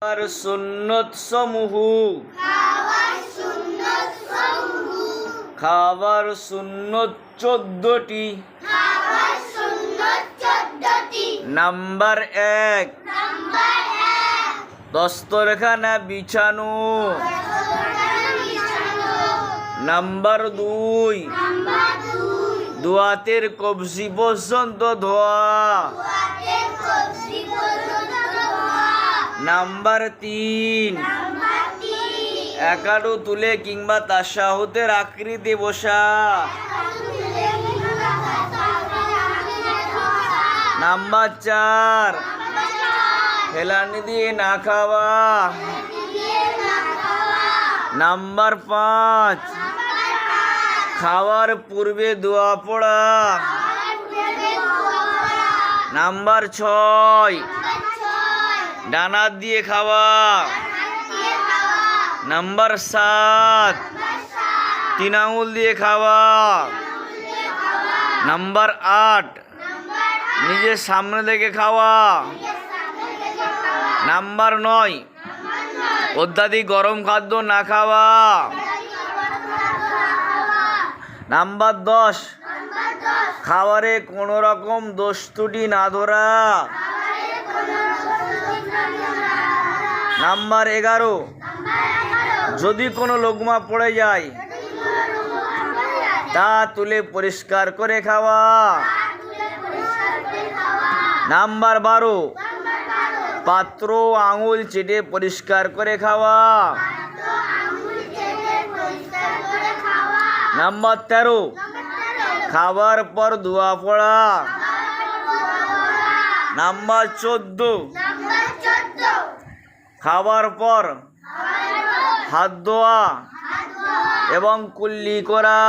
খাবার সুন্নত সমূহ খাবার সুন্নত 14টি। নাম্বার 1, দস্তরখানা বিছানো। নাম্বার 2, দোয়াতের কবজি পর্যন্ত ধোয়া। নাম্বার 3, একাডু তুলে কিংবা তাশাহুদের আকৃতি বসা। নাম্বার 4, হেলানি দিয়ে না খাওয়া। নাম্বার 5, খাওয়ার পূর্বে দোয়া পড়া। নাম্বার 6, ডানা দিয়ে খাওয়া। নাম্বার 7, 3 আঙুল দিয়ে খাওয়া। নাম্বার 8, নিজের সামনে থেকে খাওয়া। নাম্বার 9, অত্যাধিক গরম খাদ্য না খাওয়া। নাম্বার 10, খাবারে কোনো রকম দোষ ত্রুটি না ধরা। নাম্বার 11, যদি কোনো লোকমা পড়ে যায় তা তুলে পরিষ্কার করে খাওয়া। নাম্বার 12, পাত্র আঙুল চেটে পরিষ্কার করে খাওয়া। নাম্বার 13, খাবার পর দোয়া পড়া। নাম্বার 14, খাবার পর হাত ধোয়া এবং কুল্লি করা।